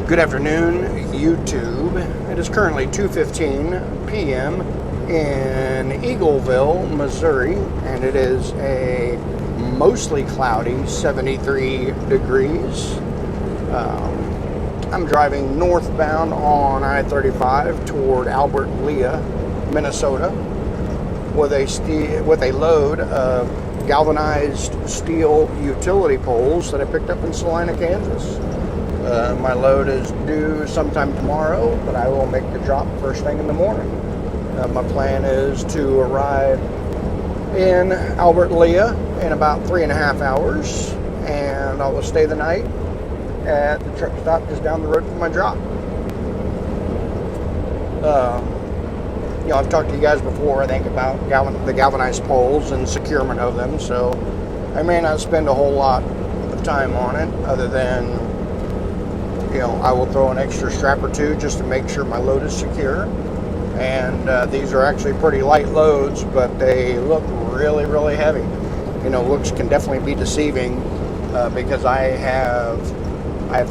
Good afternoon, YouTube. It is currently 2:15 p.m. in Eagleville, Missouri, and it is a mostly cloudy 73 degrees. I'm driving northbound on I-35 toward Albert Lea, Minnesota, with a load of galvanized steel utility poles that I picked up in Salina, Kansas. My load is due sometime tomorrow, but I will make the drop first thing in the morning. My plan is to arrive in Albert Lea in about 3.5 hours, and I will stay the night at the truck stop just down the road from my drop. I've talked to you guys before, I think, about the galvanized poles and securement of them, so I may not spend a whole lot of time on it, other than I will throw an extra strap or two just to make sure my load is secure. And these are actually pretty light loads, but they look really, really heavy. Looks can definitely be deceiving because I have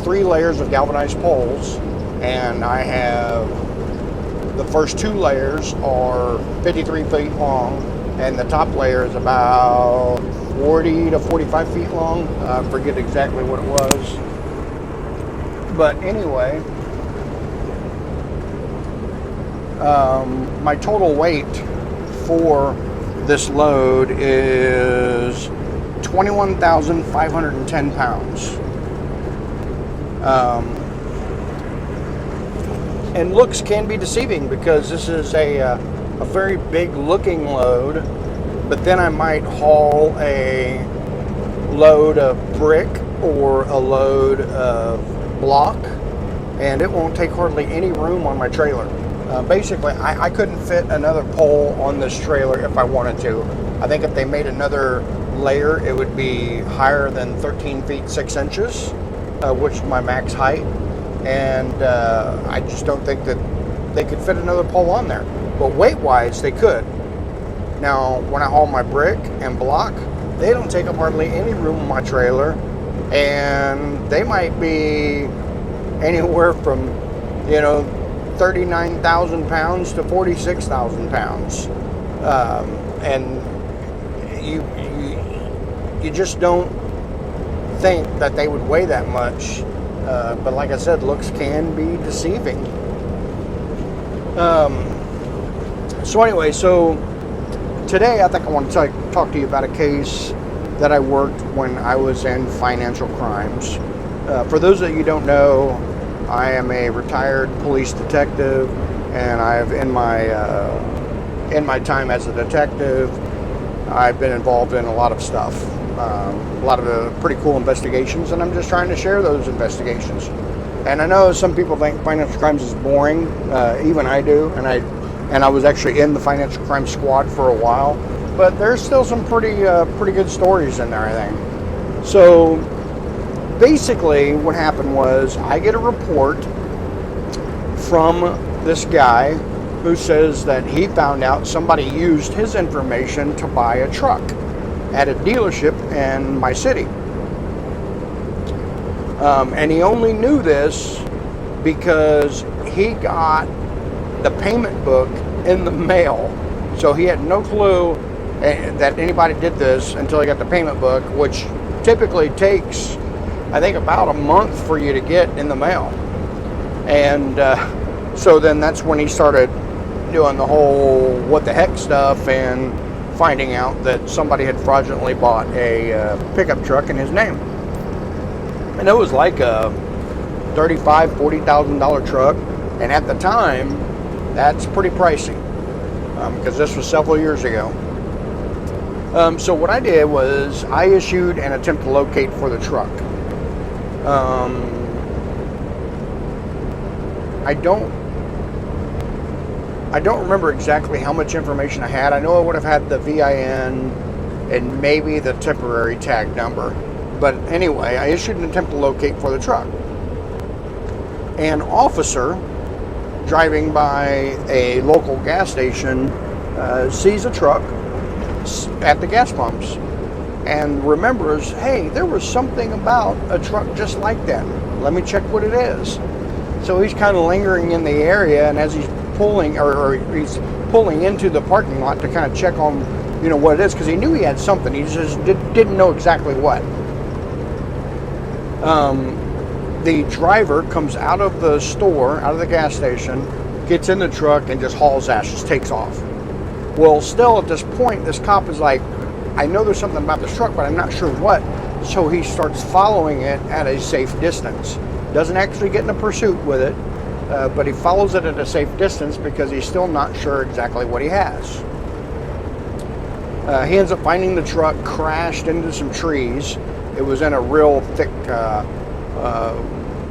3 layers of galvanized poles, and I have the first 2 layers are 53 feet long, and the top layer is about 40 to 45 feet long. I forget exactly what it was. But anyway, my total weight for this load is 21,510 pounds. And looks can be deceiving because this is a very big looking load, but then I might haul a load of brick or a load of block, and it won't take hardly any room on my trailer. Basically, I couldn't fit another pole on this trailer if I wanted to. I think if they made another layer, it would be higher than 13 feet 6 inches, which is my max height, and I just don't think that they could fit another pole on there. But weight-wise, they could. Now, when I haul my brick and block, they don't take up hardly any room on my trailer, and they might be anywhere from 39,000 pounds to 46,000 pounds, and you just don't think that they would weigh that much, but like I said, looks can be deceiving. So anyway, today I think I want to talk to you about a case that I worked when I was in financial crimes. For those of you who don't know, I am a retired police detective, and I've in my time as a detective, I've been involved in a lot of stuff, a lot of pretty cool investigations, and I'm just trying to share those investigations. And I know some people think financial crimes is boring, even I do, and I was actually in the financial crime squad for a while. But there's still some pretty good stories in there, I think. So basically what happened was I get a report from this guy who says that he found out somebody used his information to buy a truck at a dealership in my city. And he only knew this because he got the payment book in the mail. So he had no clue that anybody did this until he got the payment book, which typically takes, I think, about a month for you to get in the mail. And so then that's when he started doing the whole what the heck stuff and finding out that somebody had fraudulently bought a pickup truck in his name. And it was like a $35,000, $40,000 truck, and at the time that's pretty pricey, because this was several years ago. So what I did was I issued an attempt to locate for the truck. I don't remember exactly how much information I had. I know I would have had the VIN and maybe the temporary tag number. But anyway, I issued an attempt to locate for the truck. An officer driving by a local gas station sees a truck at the gas pumps and remembers, hey, there was something about a truck just like that. Let me check what it is. So he's kind of lingering in the area, and as he's pulling, or he's pulling into the parking lot to kind of check on, what it is, because he knew he had something. He just didn't know exactly what. The driver comes out of the store, out of the gas station, gets in the truck, and just hauls ass, just takes off. Well, still at this point, this cop is like, I know there's something about this truck, but I'm not sure what. So he starts following it at a safe distance. Doesn't actually get in a pursuit with it, but he follows it at a safe distance because he's still not sure exactly what he has. He ends up finding the truck crashed into some trees. It was in a real thick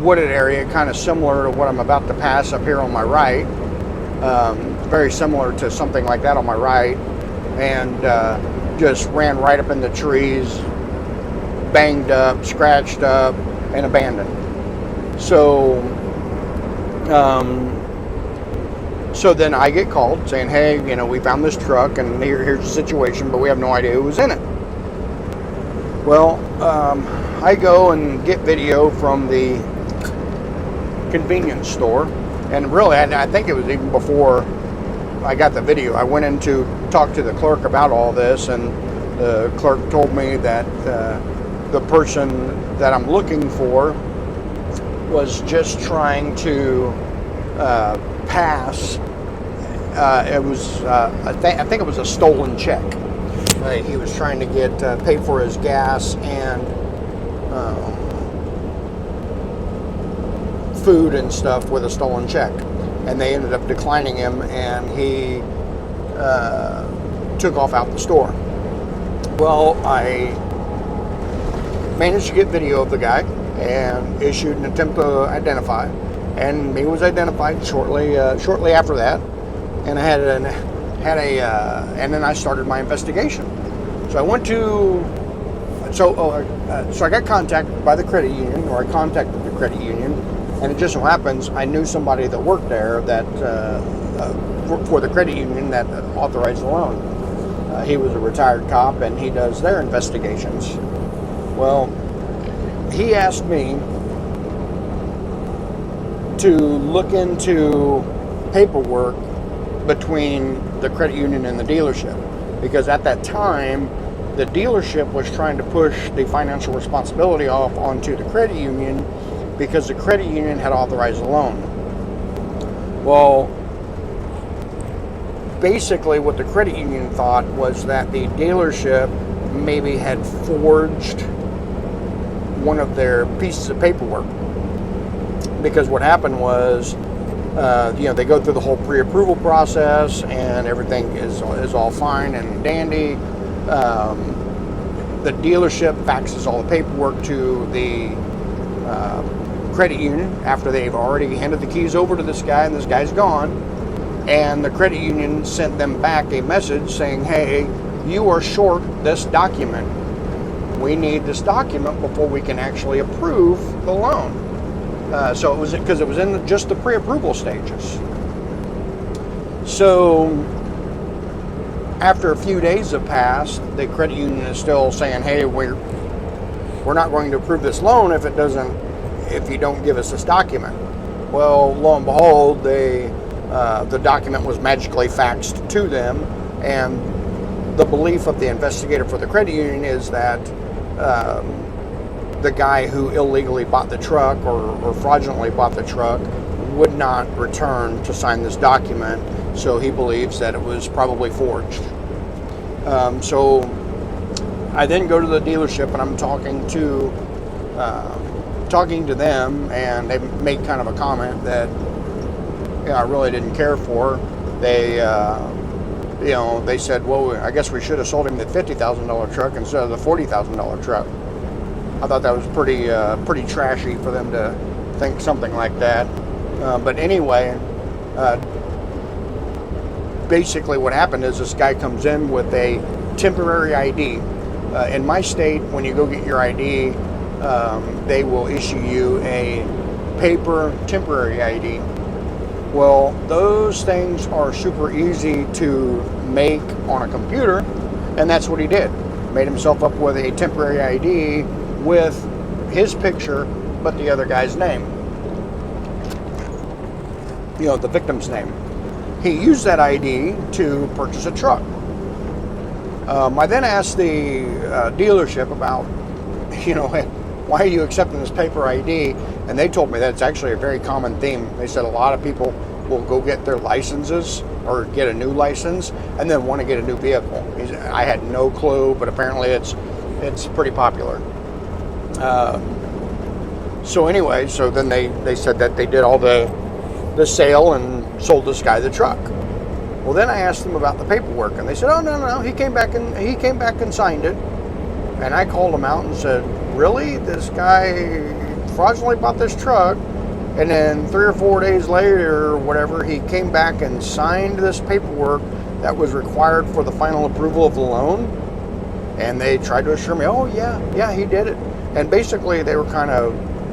wooded area, kind of similar to what I'm about to pass up here on my right. Very similar to something like that on my right, and just ran right up in the trees, banged up, scratched up, and abandoned. So then I get called saying, hey, we found this truck, and here's the situation, but we have no idea who was in it. Well, I go and get video from the convenience store, and really, I think it was even before I got the video. I went in to talk to the clerk about all this, and the clerk told me that the person that I'm looking for was just trying to pass. It was, I think it was a stolen check. He was trying to get pay for his gas and food and stuff with a stolen check, and they ended up declining him, and he took off out the store. Well, I managed to get video of the guy and issued an attempt to identify, and he was identified shortly after that, and I and then I started my investigation. So I went to so I got contacted by the credit union, or I contacted the credit union, and it just so happens I knew somebody that worked there that for the credit union that authorized the loan. He was a retired cop, and he does their investigations. Well, he asked me to look into paperwork between the credit union and the dealership, because at that time the dealership was trying to push the financial responsibility off onto the credit union because the credit union had authorized the loan. Well, basically what the credit union thought was that the dealership maybe had forged one of their pieces of paperwork, because what happened was they go through the whole pre-approval process, and everything is all fine and dandy. The dealership faxes all the paperwork to the credit union after they've already handed the keys over to this guy, and this guy's gone. And the credit union sent them back a message saying, hey, you are short this document. We need this document before we can actually approve the loan. So it was because it was in just the pre-approval stages. So after a few days have passed, the credit union is still saying, hey, we're not going to approve this loan if you don't give us this document. Well, lo and behold, the document was magically faxed to them, and the belief of the investigator for the credit union is that the guy who illegally bought the truck or fraudulently bought the truck would not return to sign this document, so he believes that it was probably forged. So I then go to the dealership, and I'm talking to them, and they made kind of a comment that I really didn't care for. They they said, well, I guess we should have sold him the $50,000 truck instead of the $40,000 truck. I thought that was pretty trashy for them to think something like that. But anyway, basically what happened is this guy comes in with a temporary ID. In my state, when you go get your ID, they will issue you a paper temporary ID. Well, those things are super easy to make on a computer, and that's what he did. Made himself up with a temporary ID with his picture, but the other guy's name. the victim's name. He used that ID to purchase a truck. I then asked the dealership about, why are you accepting this paper ID? And they told me that it's actually a very common theme. They said a lot of people will go get their licenses or get a new license and then want to get a new vehicle. I had no clue, but apparently it's pretty popular. So then they said that they did all the sale and sold this guy the truck. Well, then I asked them about the paperwork, and they said, "Oh, no, he came back and signed it." And I called him out and said, "Really? This guy fraudulently bought this truck, and then 3 or 4 days later, or whatever, he came back and signed this paperwork that was required for the final approval of the loan?" And they tried to assure me, "Oh, yeah, he did it." And basically, they were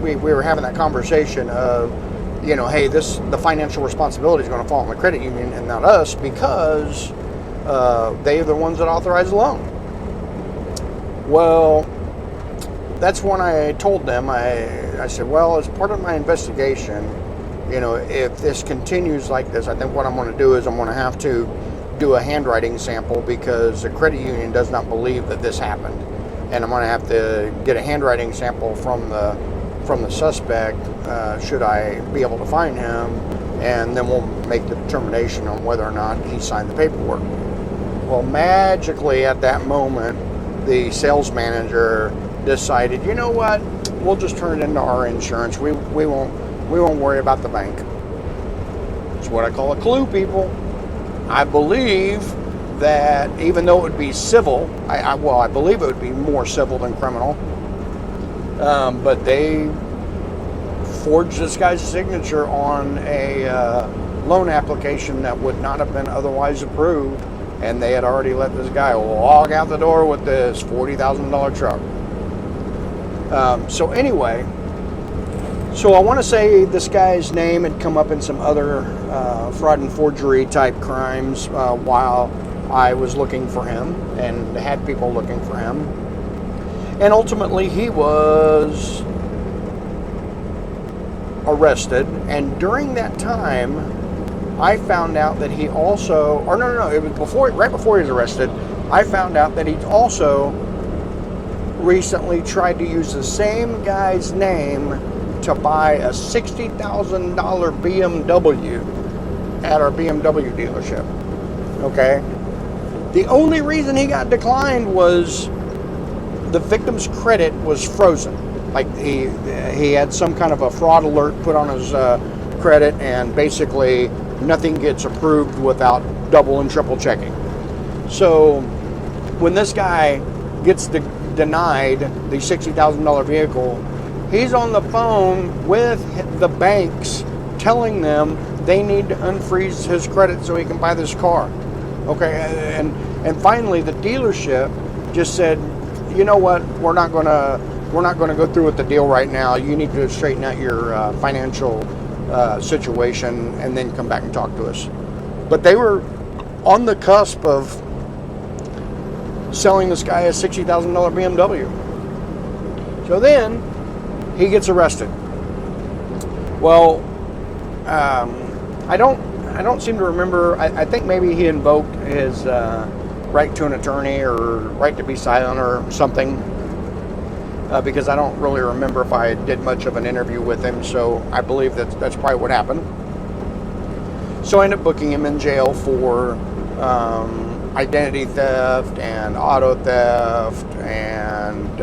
we were having that conversation of, hey, the financial responsibility is going to fall on the credit union and not us, because they're the ones that authorize the loan. Well, that's when I told them, I said, well, as part of my investigation, if this continues like this, I think what I'm going to do is I'm going to have to do a handwriting sample, because the credit union does not believe that this happened. And I'm going to have to get a handwriting sample from the suspect, should I be able to find him, and then we'll make the determination on whether or not he signed the paperwork. Well, magically at that moment, the sales manager decided, you know what, we'll just turn it into our insurance. We won't worry about the bank. It's what I call a clue, people. I believe that even though it would be civil, I believe it would be more civil than criminal. But they forged this guy's signature on a loan application that would not have been otherwise approved, and they had already let this guy walk out the door with this $40,000 truck. So I want to say this guy's name had come up in some other fraud and forgery type crimes while I was looking for him, and had people looking for him. And ultimately, he was arrested. And during that time, I found out that he also, it was right before he was arrested, I found out that he also recently tried to use the same guy's name to buy a $60,000 BMW at our BMW dealership. Okay? The only reason he got declined was the victim's credit was frozen. Like he had some kind of a fraud alert put on his credit, and basically nothing gets approved without double and triple checking. So when this guy gets denied the $60,000 vehicle, he's on the phone with the banks telling them they need to unfreeze his credit so he can buy this car. Okay, and finally the dealership just said, you know what, we're not gonna go through with the deal right now. You need to straighten out your financial situation and then come back and talk to us. But they were on the cusp of selling this guy a $60,000 BMW. So then he gets arrested. Well, I don't seem to remember. I think maybe he invoked his right to an attorney or right to be silent or something, because I don't really remember if I did much of an interview with him. So I believe that's probably what happened. So I ended up booking him in jail for identity theft and auto theft and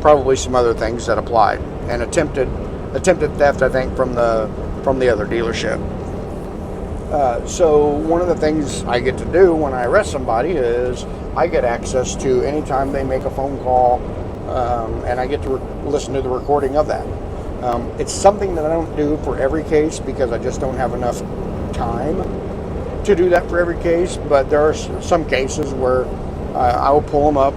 probably some other things that applied, and attempted theft, I think, from the other dealership. So one of the things I get to do when I arrest somebody is I get access to anytime they make a phone call, and I get to listen to the recording of that. It's something that I don't do for every case because I just don't have enough time to do that for every case, but there are some cases where I will pull them up,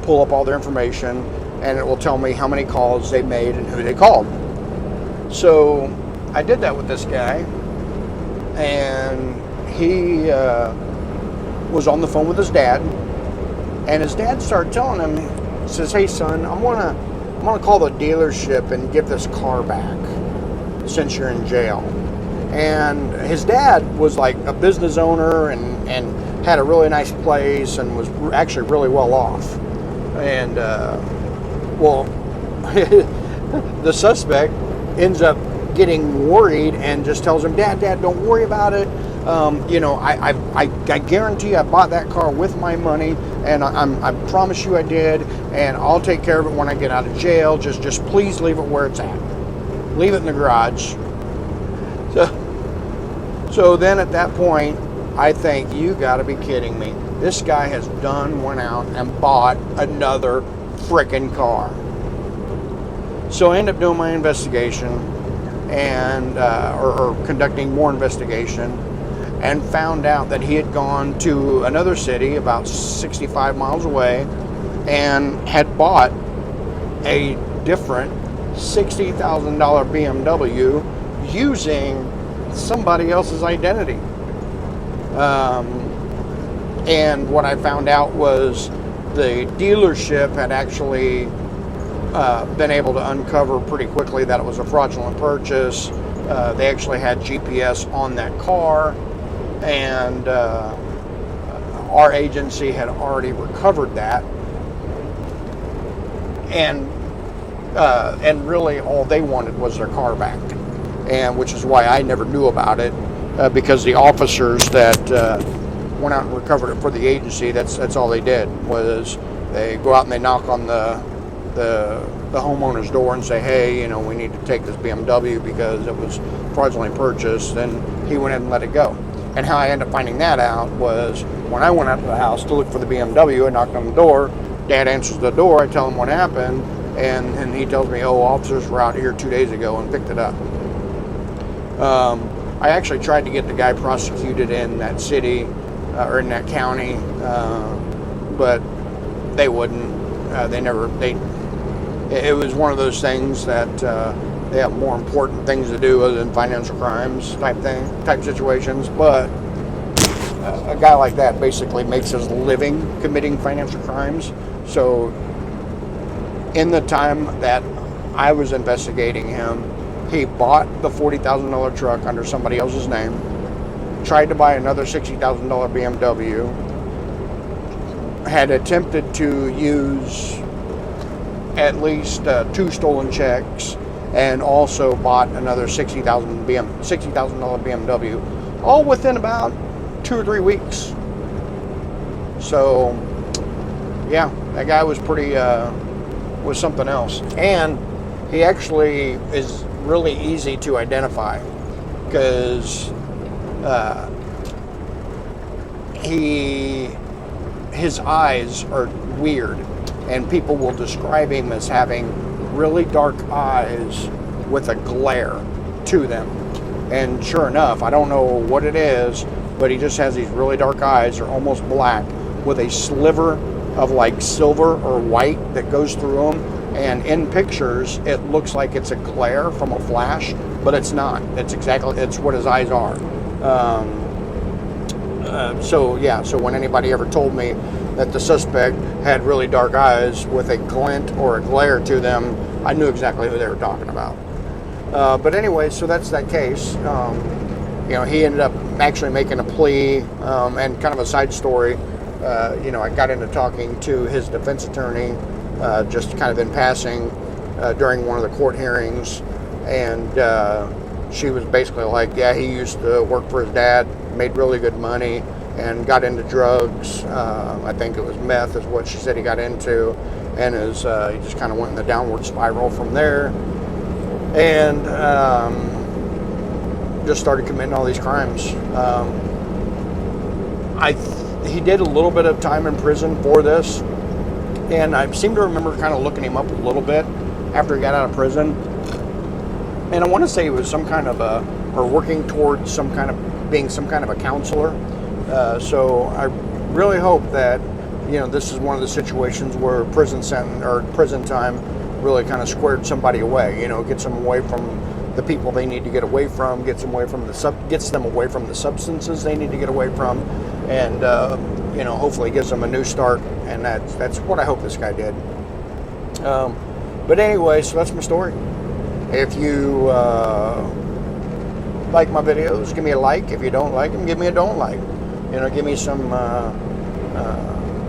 pull up all their information, and it will tell me how many calls they made and who they called. So I did that with this guy, and he was on the phone with his dad, and his dad started telling him, says, "Hey son, I'm gonna call the dealership and give this car back since you're in jail." And his dad was like a business owner and had a really nice place and was actually really well off. And, well, the suspect ends up getting worried and just tells him, Dad, don't worry about it. I guarantee I bought that car with my money, and I promise you I did, and I'll take care of it when I get out of jail. Just please leave it where it's at. Leave it in the garage. So then at that point, I think, you got to be kidding me. This guy has went out and bought another frickin' car. So I end up doing my investigation and or conducting more investigation, and found out that he had gone to another city about 65 miles away and had bought a different $60,000 BMW using somebody else's identity. And what I found out was the dealership had actually been able to uncover pretty quickly that it was a fraudulent purchase. They actually had GPS on that car, and our agency had already recovered that. And really all they wanted was their car back, and which is why I never knew about it, because the officers that went out and recovered it for the agency, that's all they did, was they go out and they knock on the homeowner's door and say, hey, we need to take this BMW because it was fraudulently purchased, and he went ahead and let it go. And how I ended up finding that out was when I went out to the house to look for the BMW, I knocked on the door, Dad answers the door, I tell him what happened, and he tells me, officers were out here 2 days ago and picked it up. I actually tried to get the guy prosecuted in that city or in that county, but they wouldn't. It was one of those things that they have more important things to do other than financial crimes type situations. But a guy like that basically makes his living committing financial crimes. So in the time that I was investigating him, he bought the $40,000 truck under somebody else's name, tried to buy another $60,000 BMW, had attempted to use at least 2 stolen checks, and also bought another $60,000 BMW, all within about 2 or 3 weeks. So, yeah, that guy was was something else. And he actually is really easy to identify because his eyes are weird, and people will describe him as having really dark eyes with a glare to them. And sure enough, I don't know what it is, but he just has these really dark eyes. They're almost black with a sliver of like silver or white that goes through them. And in pictures, it looks like it's a glare from a flash, but it's not. It's what his eyes are. So when anybody ever told me that the suspect had really dark eyes with a glint or a glare to them, I knew exactly who they were talking about. But anyway, so that's that case. He ended up actually making a plea, and kind of a side story. I got into talking to his defense attorney, just kind of in passing, during one of the court hearings, and she was basically like, yeah, he used to work for his dad, made really good money, and got into drugs. I think it was meth is what she said he got into, and he just kind of went in the downward spiral from there, and just started committing all these crimes. He did a little bit of time in prison for this, and I seem to remember kind of looking him up a little bit after he got out of prison, and I want to say he was some kind of or working towards some kind of being some kind of a counselor. So I really hope that this is one of the situations where prison sentence or prison time really kind of squared somebody away. Gets them away from the people they need to get away from, gets them away from the substances they need to get away from, and hopefully gives them a new start. And that's what I hope this guy did. But anyway, so that's my story. If you like my videos, give me a like. If you don't like them, give me a don't like. Give me some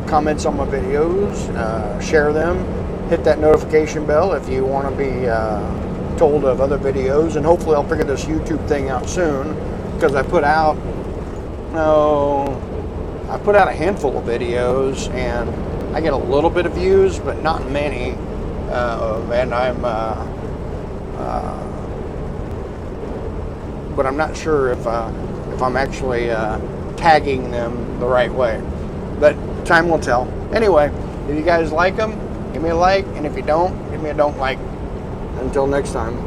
comments on my videos. Share them. Hit that notification bell if you want to be told of other videos. And hopefully I'll figure this YouTube thing out soon, because I put out a handful of videos and I get a little bit of views, but not many. And but I'm not sure if I'm actually tagging them the right way. But time will tell. Anyway, if you guys like them, give me a like, and if you don't, give me a don't like. Until next time.